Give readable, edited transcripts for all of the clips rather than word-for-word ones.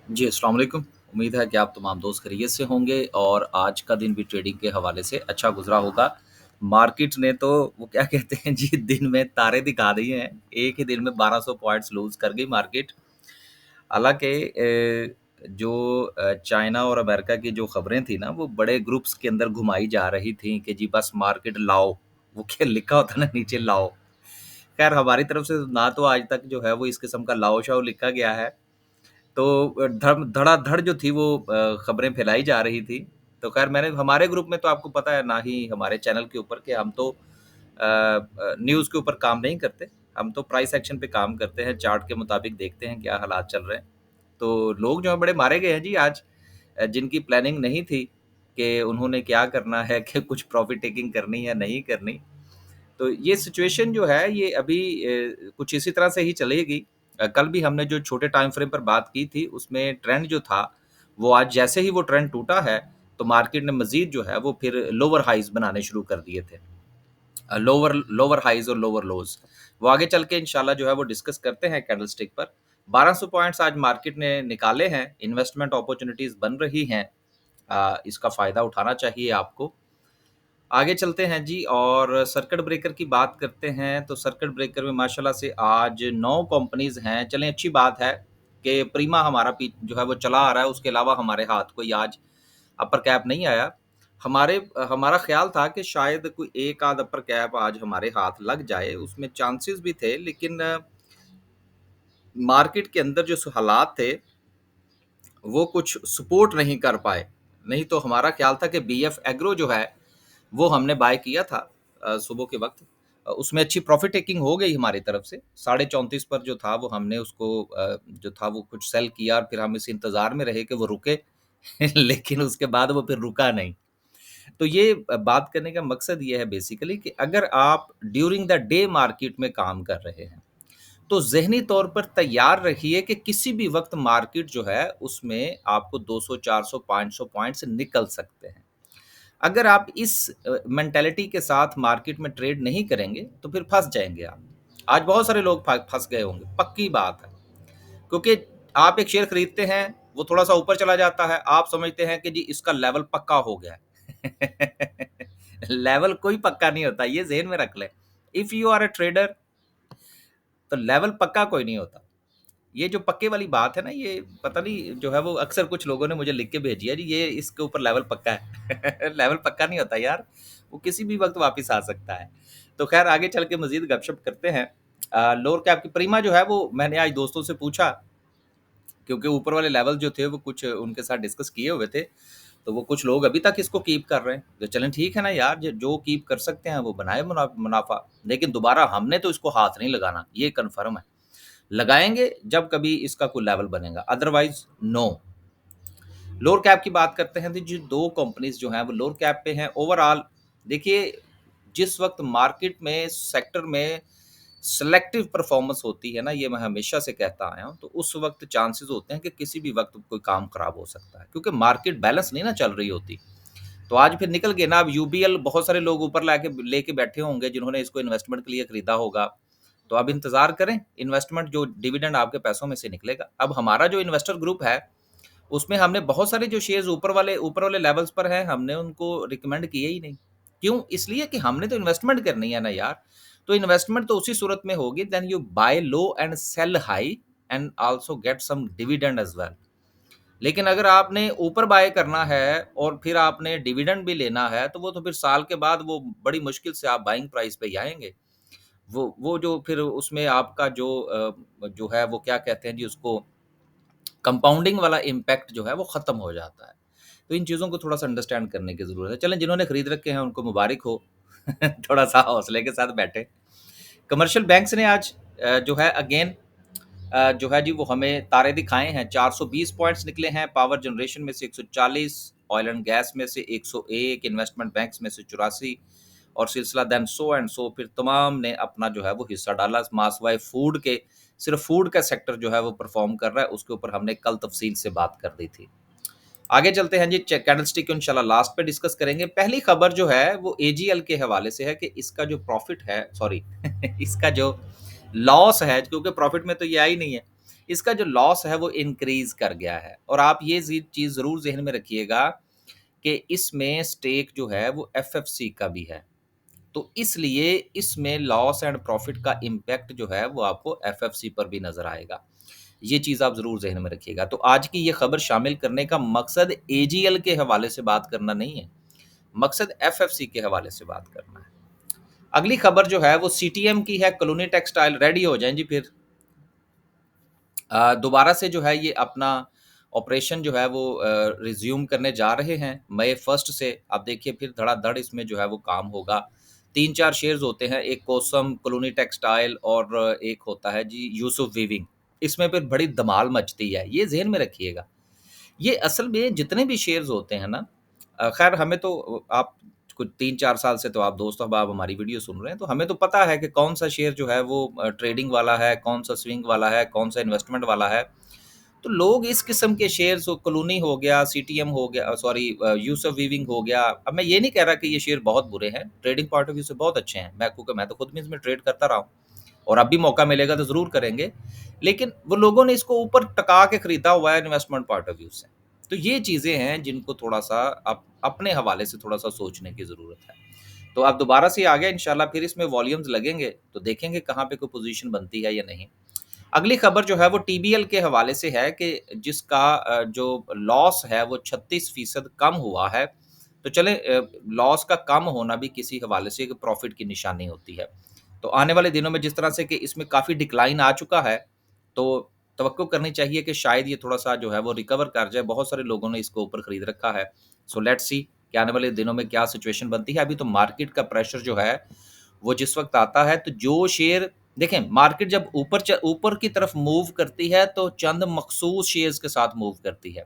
जी, अस्सलाम वालेकुम। उम्मीद है कि आप तमाम दोस्त खैरियत से होंगे और आज का दिन भी ट्रेडिंग के हवाले से अच्छा गुज़रा होगा। मार्केट ने तो वो क्या कहते हैं जी दिन में तारे दिखा दिए हैं। एक ही दिन में 1200 पॉइंट्स लूज़ कर गई मार्केट। हालाँकि जो चाइना और अमेरिका की जो खबरें थी ना, वो बड़े ग्रुप्स के अंदर घुमाई जा रही थी कि जी बस मार्केट लाओ। वो क्या लिखा होता है ना नीचे लाओ। ख़ैर हमारी तरफ से ना तो आज तक जो है वो इस किस्म का लाओ-शाओ लिखा गया है। तो धड़ाधड़ जो थी वो खबरें फैलाई जा रही थी। तो ख़ैर मैंने हमारे ग्रुप में तो आपको पता है ना ही हमारे चैनल के ऊपर कि हम तो न्यूज़ के ऊपर काम नहीं करते। हम तो प्राइस एक्शन पे काम करते हैं, चार्ट के मुताबिक देखते हैं क्या हालात चल रहे हैं। तो लोग जो हैं बड़े मारे गए हैं जी आज जिनकी प्लानिंग नहीं थी कि उन्होंने क्या करना है कि कुछ प्रॉफ़िट टेकिंग करनी है, नहीं करनी। तो ये सिचुएशन जो है ये अभी कुछ इसी तरह से ही चलेगी। कल भी हमने जो छोटे टाइम फ्रेम पर बात की थी उसमें ट्रेंड जो था, वो आज जैसे ही वो ट्रेंड टूटा है, तो मार्केट ने मज़ीद जो है वो फिर लोअर हाइज़ बनाने शुरू कर दिए थे। लोअर लोअर हाइज़ और लोअर लोज़। वो आगे चल के इंशाल्लाह जो है वो डिस्कस करते हैं कैंडलस्टिक पर। 1200 पॉइंट्स आज मार्केट ने निकाले हैं, इन्वेस्टमेंट अपॉर्च्युनिटीज़ बन रही हैं। इसका फ़ायदा उठाना चाहिए आपको। आगे चलते हैं जी और सर्किट ब्रेकर की बात करते हैं, तो सर्किट ब्रेकर में माशाल्लाह से आज 9 कंपनीज़ हैं। चलें अच्छी बात है कि प्रीमा हमारा पी जो है वो चला आ रहा है, उसके अलावा हमारे हाथ कोई आज अपर कैप नहीं आया। हमारा ख़्याल था कि शायद कोई एक आध अपर कैप आज हमारे हाथ लग जाए, उसमें चांसेस भी थे लेकिन मार्केट के अंदर जो हालात थे, वो कुछ सपोर्ट नहीं कर पाए। नहीं तो हमारा ख़्याल था कि बीएफ एग्रो जो है वो हमने बाय किया था सुबह के वक़्त। उसमें अच्छी प्रॉफ़िट टेकिंग हो गई हमारी तरफ से। 34.5 पर जो था वो हमने उसको जो था वो कुछ सेल किया और फिर हम इस इंतज़ार में रहे कि वो रुके लेकिन उसके बाद वो फिर रुका नहीं। तो ये बात करने का मकसद ये है बेसिकली कि अगर आप ड्यूरिंग द डे मार्केट में काम कर रहे हैं, तो ज़हनी तौर पर तैयार रहिए कि किसी भी वक़्त मार्केट जो है उसमें आपको 200, 400, 500 पॉइंट्स निकल सकते हैं। अगर आप इस मेंटालिटी के साथ मार्केट में ट्रेड नहीं करेंगे, तो फिर फँस जाएँगे आप। आज बहुत सारे लोग फ फँस गए होंगे, पक्की बात है। क्योंकि आप एक शेयर खरीदते हैं, वो थोड़ा-सा ऊपर चला जाता है, आप समझते हैं कि जी इसका लेवल पक्का हो गया है। लेवल कोई पक्का नहीं होता, ये ज़हन में रख लें। If you are a trader तो लेवल पक्का कोई नहीं होता। ये जो पक्के वाली बात है ना, ये पता नहीं जो है वो अक्सर कुछ लोगों ने मुझे लिख के भेजी है जी ये इसके ऊपर लेवल पक्का है। लेवल पक्का नहीं होता यार, वो किसी भी वक़्त वापिस आ सकता है। तो ख़ैर आगे चल के मज़ीद गपशप करते हैं। लोअर कैप की प्रीमा जो है वो मैंने आज दोस्तों से पूछा, क्योंकि ऊपर वाले लेवल जो थे वो कुछ उनके साथ डिस्कस किए हुए थे, तो वो कुछ लोग अभी तक इसको कीप कर रहे हैं। तो चलें ठीक है ना यार, ज जो कीप कर सकते हैं वो बनाए मुनाफ़ा, लेकिन दोबारा हमने तो इसको हाथ नहीं लगाना, ये कन्फर्म है। लगाएँगे जब कभी इसका कोई लेवल बनेगा, अदरवाइज़ नो। लोअर कैप की बात करते हैं तो जो 2 कंपनीज़ जो हैं वो लोअर कैप पे हैं। ओवरऑल देखिए, जिस वक़्त मार्केट में सेक्टर में सिलेक्टिव परफ़ॉर्मेंस होती है ना, ये मैं हमेशा से कहता आया हूँ, तो उस वक़्त चांसेस होते हैं कि किसी भी वक़्त कोई काम खराब हो सकता है, क्योंकि मार्केट बैलेंस नहीं ना चल रही होती। तो आज फिर निकल गए ना, अब यूबीएल बहुत सारे लोग ऊपर लाके लेके बैठे होंगे जिन्होंने इसको इन्वेस्टमेंट के लिए खरीदा होगा। तो अब इंतज़ार करें, इन्वेस्टमेंट जो डिविडेंड आपके पैसों में से निकलेगा। अब हमारा जो इन्वेस्टर ग्रुप है, उसमें हमने बहुत सारे जो शेयर्स ऊपर वाले लेवल्स पर हैं, हमने उनको रिकमेंड किए ही नहीं। क्यों? इसलिए कि हमने तो इन्वेस्टमेंट करनी है ना यार। तो इन्वेस्टमेंट तो उसी सूरत में होगी then you buy low and sell high and also get some dividend as well. लेकिन अगर आपने ऊपर बाय करना है और फिर आपने डिविडेंड भी लेना है, तो वो तो फिर साल के बाद वो बड़ी मुश्किल से आप बाइंग प्राइस पे ही आएँगे। वो जो फिर उसमें आपका जो है वो क्या कहते हैं जी उसको कंपाउंडिंग वाला इम्पैक्ट जो है वो ख़त्म हो जाता है। तो इन चीज़ों को थोड़ा-सा अंडरस्टैंड करने की ज़रूरत है। चलें जिन्होंने खरीद रखे हैं उनको मुबारक हो। थोड़ा-सा हौसले के साथ बैठें। कमर्शियल बैंक्स ने आज जो है अगेन जो है जी वो हमें तारे दिखाए हैं। 420 पॉइंट्स निकले हैं, पावर जनरेशन में से 140, ऑयल एंड गैस में से 101, इन्वेस्टमेंट बैंक्स में से 84 और सिलसिला देन सो एंड सो फिर तमाम ने अपना जो है वो हिस्सा डाला। मासवाई फूड के सिर्फ फूड का सेक्टर जो है वो परफॉर्म कर रहा है, उसके ऊपर हमने कल तफसील से बात कर दी थी। आगे चलते हैं जी, कैंडलस्टिक को इंशाल्लाह लास्ट पे डिस्कस करेंगे। पहली खबर जो है वो एजीएल के हवाले से है कि इसका जो प्रॉफिट है, सॉरी इसका जो लॉस है, क्योंकि प्रॉफिट में तो ये आई नहीं है। इसका जो लॉस है वो इंक्रीज़ कर गया है। और आप ये चीज़ ज़रूर ज़हन में रखिएगा कि इसमें स्टेक जो है वो एफएफसी का भी है। तो इसलिए इसमें लॉस एंड प्रॉफ़िट का इम्पैक्ट जो है वो आपको एफएफसी पर भी नज़र आएगा। ये चीज़ आप ज़रूर ज़हन में रखिएगा। तो आज की ये खबर शामिल करने का मकसद एजीएल के हवाले से बात करना नहीं है, मकसद एफएफसी के हवाले से बात करना है। अगली खबर जो है वो सीटीएम की है, कॉलोनी टेक्सटाइल रेडी हो जाएँ जी फिर। दोबारा से जो है ये अपना ऑपरेशन जो है वो रिज़्यूम करने जा रहे हैं मई 1 से। आप देखिए फिर धड़ाधड़ इसमें जो है वो काम होगा। 3-4 शेयर्स होते हैं, एक कोसम, कॉलोनी टेक्सटाइल और एक होता है जी यूसुफ वीविंग। इसमें फिर बड़ी धमाल मचती है, ये ज़हन में रखिएगा। ये असल में जितने भी शेयर्स होते हैं ना, ख़ैर हमें तो आप कुछ 3-4 साल से तो आप दोस्त अहबाब हमारी वीडियो सुन रहे हैं, तो हमें तो पता है कि कौन-सा शेयर जो है वो ट्रेडिंग वाला है, कौन-सा स्विंग वाला है, कौन-सा इन्वेस्टमेंट वाला है। तो लोग इस किस्म के शेयर्स कॉलोनी हो गया, सीटीएम हो गया, सॉरी यूसुफ वीविंग हो गया। अब मैं ये नहीं कह रहा कि ये शेयर बहुत बुरे हैं, ट्रेडिंग पॉइंट ऑफ व्यू से बहुत अच्छे हैं। मैं तो खुद भी इसमें ट्रेड करता रहा हूँ और अब भी मौका मिलेगा तो ज़रूर करेंगे। लेकिन वो लोगों ने इसको ऊपर टका के खरीदा हुआ है इन्वेस्टमेंट पॉइंट ऑफ व्यू से। तो ये चीज़ें हैं जिनको थोड़ा-सा आप अपने हवाले से थोड़ा-सा सोचने की ज़रूरत है। तो अब दोबारा से आ गया इंशाल्लाह, फिर इसमें वॉल्यूम्स लगेंगे, तो देखेंगे कहाँ पे कोई पोज़ीशन बनती है या नहीं। अगली खबर जो है वो टीबीएल के हवाले से है कि जिसका जो लॉस है वो 36% कम हुआ है। तो चलें, लॉस का कम होना भी किसी हवाले से एक प्रॉफ़िट की निशानी होती है। तो आने वाले दिनों में जिस तरह से कि इसमें काफ़ी डिक्लाइन आ चुका है, तो तवक्को करनी चाहिए कि शायद ये थोड़ा-सा जो है वो रिकवर कर जाए। बहुत सारे लोगों ने इसको ऊपर खरीद रखा है। सो लेट्स सी कि आने वाले दिनों में क्या सिचुएशन बनती है। अभी तो मार्केट का प्रेशर जो है, वो जिस वक़्त आता है तो जो शेयर देखें, मार्केट जब ऊपर की तरफ मूव करती है तो चंद मखसूस शेयर्स के साथ मूव करती है।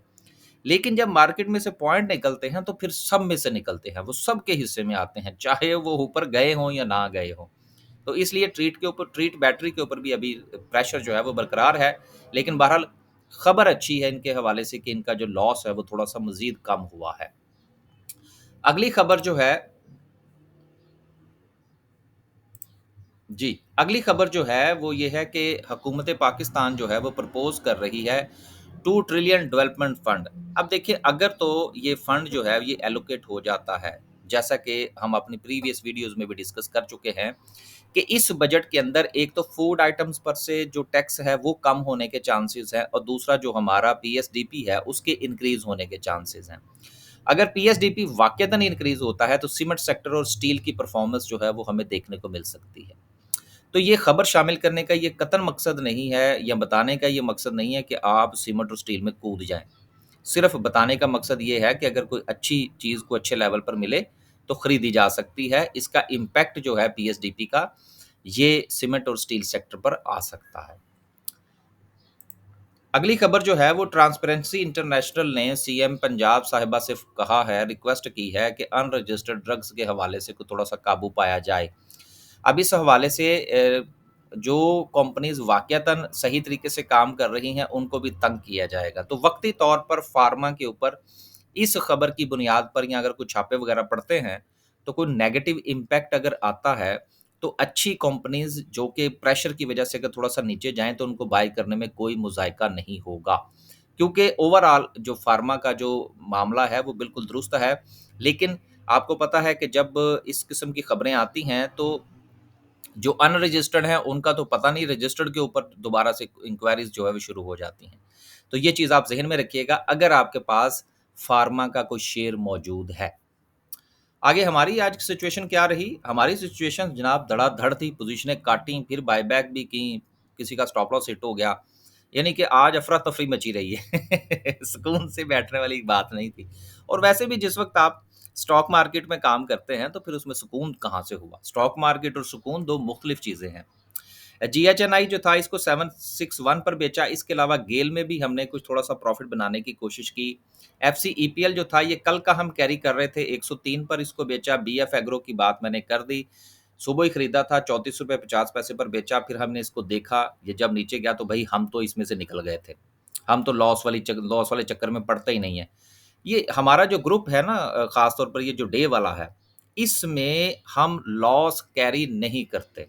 लेकिन जब मार्केट में से पॉइंट निकलते हैं तो फिर सब में से निकलते हैं, वो सबके हिस्से में आते हैं, चाहे वो ऊपर गए हों या ना गए हों। तो इसलिए ट्रीट बैटरी के ऊपर भी अभी प्रेशर जो है वो बरकरार है। लेकिन बहरहाल खबर अच्छी है इनके हवाले से कि इनका जो लॉस है वो थोड़ा-सा मज़ीद कम हुआ है। अगली खबर जो है जी, अगली खबर जो है वो ये है कि हुकूमत पाकिस्तान जो है वो प्रपोज़ कर रही है 2 ट्रिलियन डेवलपमेंट फंड। अब देखिए, अगर तो ये फंड जो है ये एलोकेट हो जाता है, जैसा कि हम अपनी प्रीवियस वीडियोज़ में भी डिस्कस कर चुके हैं कि इस बजट के अंदर एक तो फूड आइटम्स पर से जो टैक्स है वो कम होने के चांसेस हैं और दूसरा जो हमारा पीएसडीपी है उसके इंक्रीज़ होने के चांसेस हैं। अगर पीएसडीपी वाक़ईतन इंक्रीज़ होता है तो सीमेंट सेक्टर और स्टील की परफ़ॉर्मेंस जो है वो हमें देखने को मिल सकती है। तो ये खबर शामिल करने का ये कतई मकसद नहीं है या बताने का ये मकसद नहीं है कि आप सीमेंट और स्टील में कूद जाएँ। सिर्फ़ बताने का मकसद ये है कि अगर कोई अच्छी चीज़ को अच्छे लेवल पर मिले, तो खरीदी जा सकती है। इसका इम्पैक्ट जो है पीएसडीपी का, ये सीमेंट और स्टील सेक्टर पर आ सकता है। अगली खबर जो है वो ट्रांसपेरेंसी इंटरनेशनल ने सीएम पंजाब साहिबा से कहा है, रिक्वेस्ट की है कि अनरजिस्टर्ड ड्रग्स के हवाले से कोई थोड़ा-सा काबू पाया जाए। अब इस हवाले से जो कंपनीज़ वाक़ईतन सही तरीके से काम कर रही हैं, उनको भी तंग किया जाएगा। तो वक़्ती तौर पर फ़ार्मा के ऊपर इस खबर की बुनियाद पर या अगर कुछ छापे वग़ैरह पड़ते हैं, तो कोई नेगेटिव इम्पैक्ट अगर आता है, तो अच्छी कंपनीज़ जो कि प्रेशर की वज़ह से अगर थोड़ा-सा नीचे जाएँ, तो उनको बाय करने में कोई मुज़ायका नहीं होगा। क्योंकि ओवरऑल जो फ़ार्मा का जो मामला है, वो बिल्कुल दुरुस्त है। लेकिन आपको पता है कि जब इस किस्म की खबरें आती हैं, तो जो अनरजिस्टर्ड हैं, उनका तो पता नहीं, रजिस्टर्ड के ऊपर दोबारा से इंक्वायरीज़ जो है वो शुरू हो जाती हैं। तो ये चीज़ आप ज़हन में रखिएगा अगर आपके पास फ़ार्मा का कोई शेयर मौजूद है। आगे हमारी आज की सिचुएशन क्या रही? हमारी सिचुएशन जनाब धड़ाधड़ थी, पोज़ीशनें काटी, फिर बायबैक भी की, किसी का स्टॉप लॉस हिट हो गया। यानी कि आज अफ़रा-तफ़री मची रही है। सुकून से बैठने वाली बात नहीं थी। और वैसे भी जिस वक़्त आप स्टॉक मार्केट में काम करते हैं, तो फिर उसमें सुकून कहाँ से हुआ? स्टॉक मार्केट और सुकून 2 मुख़्तलिफ़ चीज़ें हैं। जीएचएनआई जो था इसको 761 पर बेचा, इसके अलावा गेल में भी हमने कुछ थोड़ा-सा प्रॉफ़िट बनाने की कोशिश की। एफसीईपीएल जो था ये कल का हम कैरी कर रहे थे, 103 पर इसको बेचा। बीएफ एग्रो की बात मैंने कर दी। सुबह ही खरीदा था, ₹34.50 पर बेचा, फिर हमने इसको देखा, ये जब नीचे गया तो भई हम तो इसमें से निकल गए थे। हम तो लॉस वाले चक्कर में पड़ते ही नहीं है। ये हमारा जो ग्रुप है ना, ख़ास तौर पर ये जो डे वाला है, इसमें हम लॉस कैरी नहीं करते।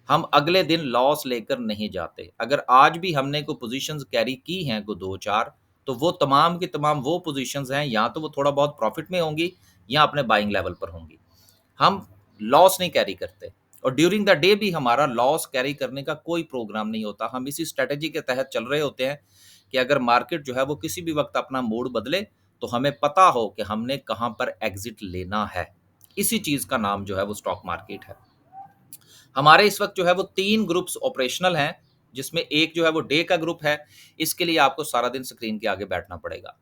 हम अगले दिन लॉस लेकर नहीं जाते। अगर आज भी हमने कोई पोज़ीशंस कैरी की हैं कोई 2-4, तो वो तमाम की तमाम वो पोज़ीशंस हैं, या तो वो थोड़ा बहुत प्रॉफ़िट में होंगी या अपने बाइंग लेवल पर होंगी। हम लॉस नहीं कैरी करते, और ड्यूरिंग द डे भी हमारा लॉस कैरी करने का कोई प्रोग्राम नहीं होता। हम इसी स्ट्रैटेजी के तहत चल रहे होते हैं कि अगर मार्केट जो है वो किसी भी वक़्त अपना मूड बदले, तो हमें पता हो कि हमने कहाँ पर एग्ज़िट लेना है। इसी चीज़ का नाम जो है वो स्टॉक मार्केट है। हमारे इस वक़्त जो है वो 3 ग्रुप्स ऑपरेशनल हैं, जिसमें एक जो है वो डे का ग्रुप है। इसके लिए आपको सारा दिन स्क्रीन के आगे बैठना पड़ेगा।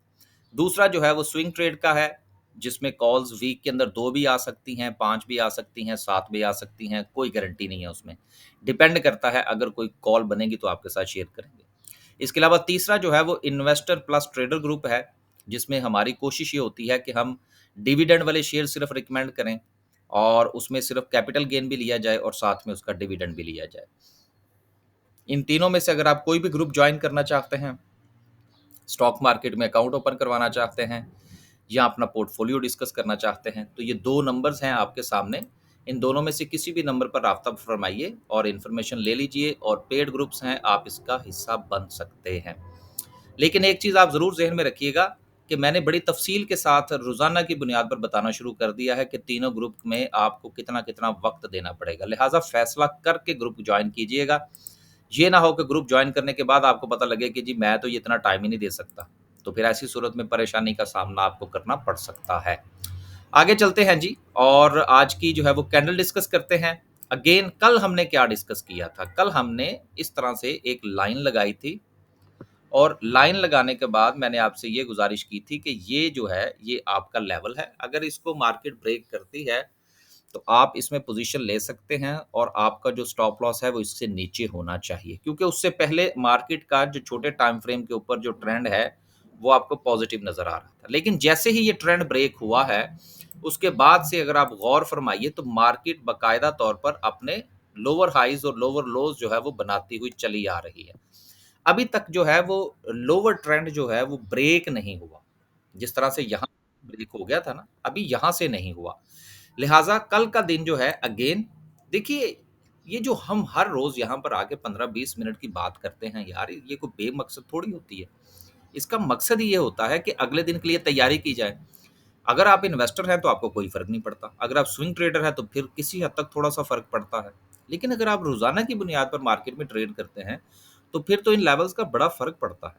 दूसरा जो है वो स्विंग ट्रेड का है, जिसमें कॉल्स वीक के अंदर 2 भी आ सकती हैं, 5 भी आ सकती हैं, 7 भी आ सकती हैं, कोई गारंटी नहीं है उसमें। डिपेंड करता है, अगर कोई कॉल बनेगी तो आपके साथ शेयर करेंगे। इसके अलावा तीसरा जो है वो इन्वेस्टर प्लस ट्रेडर ग्रुप है, जिसमें हमारी कोशिश ये होती है कि हम डिविडेंड वाले शेयर सिर्फ रिकमेंड करें, और उसमें सिर्फ कैपिटल गेन भी लिया जाए और साथ में उसका डिविडेंड भी लिया जाए। इन तीनों में से अगर आप कोई भी ग्रुप ज्वाइन करना चाहते हैं, स्टॉक मार्केट में अकाउंट ओपन करवाना चाहते हैं, या अपना पोर्टफोलियो डिस्कस करना चाहते हैं, तो ये 2 नंबर्स हैं आपके सामने। इन दोनों में से किसी भी नंबर पर राब्ता फरमाइए और इन्फॉर्मेशन ले लीजिए, और पेड ग्रुप्स हैं, आप इसका हिस्सा बन सकते हैं। लेकिन एक चीज़ आप ज़रूर ज़हन में रखिएगा कि मैंने बड़ी तफ़सील के साथ रोज़ाना की बुनियाद पर बताना शुरू कर दिया है कि तीनों ग्रुप में आपको कितना-कितना वक़्त देना पड़ेगा। लिहाज़ा फ़ैसला करके ग्रुप जॉइन कीजिएगा। ये ना हो कि ग्रुप जॉइन करने के बाद आपको पता लगे कि जी मैं तो ये इतना टाइम ही नहीं दे सकता। तो फिर ऐसी सूरत में परेशानी का सामना आपको करना पड़ सकता है। आगे चलते हैं जी, और आज की जो है वो कैंडल डिस्कस करते हैं। अगेन कल हमने क्या डिस्कस किया था? कल हमने इस तरह से एक लाइन लगाई थी, और लाइन लगाने के बाद मैंने आपसे ये गुज़ारिश की थी कि ये जो है, ये आपका लेवल है। अगर इसको मार्केट ब्रेक करती है, तो आप इसमें पोज़ीशन ले सकते हैं, और आपका जो स्टॉप लॉस है, वो इससे नीचे होना चाहिए। क्योंकि उससे पहले मार्केट का जो छोटे टाइम फ्रेम के ऊपर जो ट्रेंड है, वो आपको पॉज़िटिव नज़र आ रहा था। लेकिन जैसे ही ये ट्रेंड ब्रेक हुआ है, उसके बाद से अगर आप गौर फरमाइए, तो मार्केट बाकायदा तौर पर अपने लोअर हाइज़ और लोअर लोज़ जो है, वो बनाती हुई चली आ रही है। अभी तक जो है वो लोअर ट्रेंड जो है वो ब्रेक नहीं हुआ। जिस तरह से यहाँ ब्रेक हो गया था ना, अभी यहाँ से नहीं हुआ। लिहाज़ा कल का दिन जो है अगेन देखिए, ये जो हम हर रोज़ यहाँ पर आके 15-20 मिनट की बात करते हैं यार, ये कोई बेमकसद थोड़ी होती है। इसका मकसद ही ये होता है कि अगले दिन के लिए तैयारी की जाए। अगर आप इन्वेस्टर हैं तो आपको कोई फ़र्क नहीं पड़ता। अगर आप स्विंग ट्रेडर हैं तो फिर किसी हद तक थोड़ा-सा फ़र्क पड़ता है। लेकिन अगर आप रोज़ाना की बुनियाद पर मार्केट में ट्रेड करते हैं, तो फिर तो इन लेवल्स का बड़ा फ़र्क पड़ता है।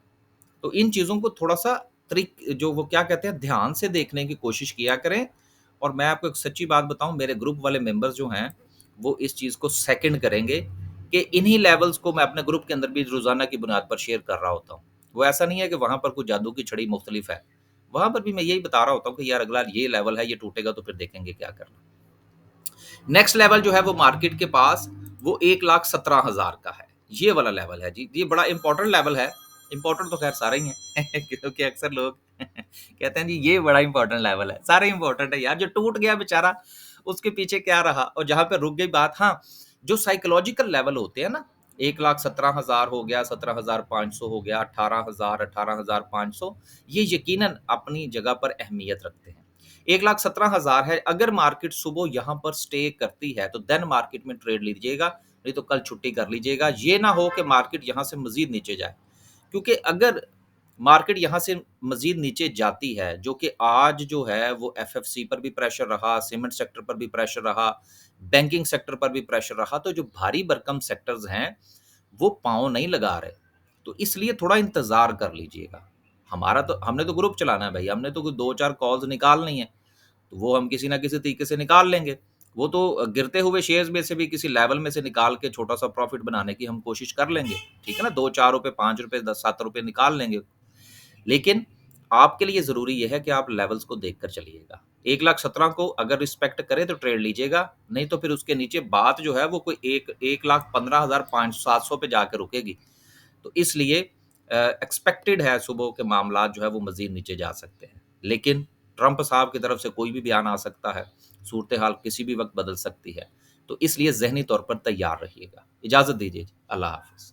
तो इन चीज़ों को थोड़ा-सा त्रिक जो वो क्या कहते हैं, ध्यान से देखने की कोशिश किया करें। और मैं आपको एक सच्ची बात बताऊँ, मेरे ग्रुप वाले मेंबर्स जो हैं, वो इस चीज़ को सेकंड करेंगे कि इन्हीं लेवल्स को मैं अपने ग्रुप के अंदर भी रोज़ाना की बुनियाद पर शेयर कर रहा होता हूँ। वो ऐसा नहीं है कि वहाँ पर कोई जादू की छड़ी मुख्तलिफ है। वहाँ पर भी मैं यही बता रहा होता हूँ कि यार अगला ये लेवल है, ये टूटेगा तो फिर देखेंगे क्या करना। नेक्स्ट लेवल जो है वो मार्केट के पास वो 1,17,000 का है। ये वाला लेवल है जी। ये बड़ा इंपॉर्टेंट लेवल है। इंपॉर्टेंट तो खैर सारे ही हैं क्योंकि अक्सर लोग कहते हैं जी ये बड़ा इंपॉर्टेंट लेवल है। सारे इंपॉर्टेंट है यार, जो टूट गया बेचारा उसके पीछे क्या रहा, और जहाँ पे रुक गई बात। हाँ, जो साइकोलॉजिकल लेवल होते हैं ना, 1,17,000 हो गया, 17,500 हो गया, 18,000, 18,500, ये यकीनन अपनी जगह पर अहमियत रखते हैं। 1,17,000 है, अगर मार्केट सुबह यहाँ पर स्टे करती है तो देन मार्केट में ट्रेड लीजिएगा, नहीं तो कल छुट्टी कर लीजिएगा। ये ना हो कि मार्केट यहाँ से मज़ीद नीचे जाए, क्योंकि अगर मार्केट यहाँ से मज़ीद नीचे जाती है, जो कि आज जो है वो एफएफसी पर भी प्रेशर रहा, सीमेंट सेक्टर पर भी प्रेशर रहा, बैंकिंग सेक्टर पर भी प्रेशर रहा, तो जो भारी भरकम सेक्टर्स हैं, वो पाँव नहीं लगा रहे। तो इसलिए थोड़ा इंतज़ार कर लीजिएगा। हमारा तो हमने तो ग्रुप चलाना है भई, हमने तो कोई 2-4 कॉल्स निकालनी है, तो वो हम किसी न किसी तरीके से निकाल लेंगे। वो तो गिरते हुए शेयर्स में से भी किसी लेवल में से निकाल के छोटा-सा प्रॉफ़िट बनाने की हम कोशिश कर लेंगे, ठीक है ना? ₹2-4 ₹5 ₹10-7 निकाल लेंगे। लेकिन आपके लिए ज़रूरी ये है कि आप लेवल्स को देखकर चलिएगा। 1,17,000 को अगर रिस्पेक्ट करे तो ट्रेड लीजिएगा, नहीं तो फिर उसके नीचे बात जो है वो कोई 1,15,500 700 पे जाके रुकेगी। तो इसलिए एक्सपेक्टेड है सुबह के मामलात जो है वो मज़ीद नीचे जा सकते हैं। लेकिन ट्रंप साहब की तरफ से कोई भी बयान आ सकता है, सूरत-ए-हाल किसी भी वक़्त बदल सकती है। तो इसलिए ज़हनी तौर पर तैयार रहिएगा। इजाज़त दीजिए। अल्लाह हाफ़िज़।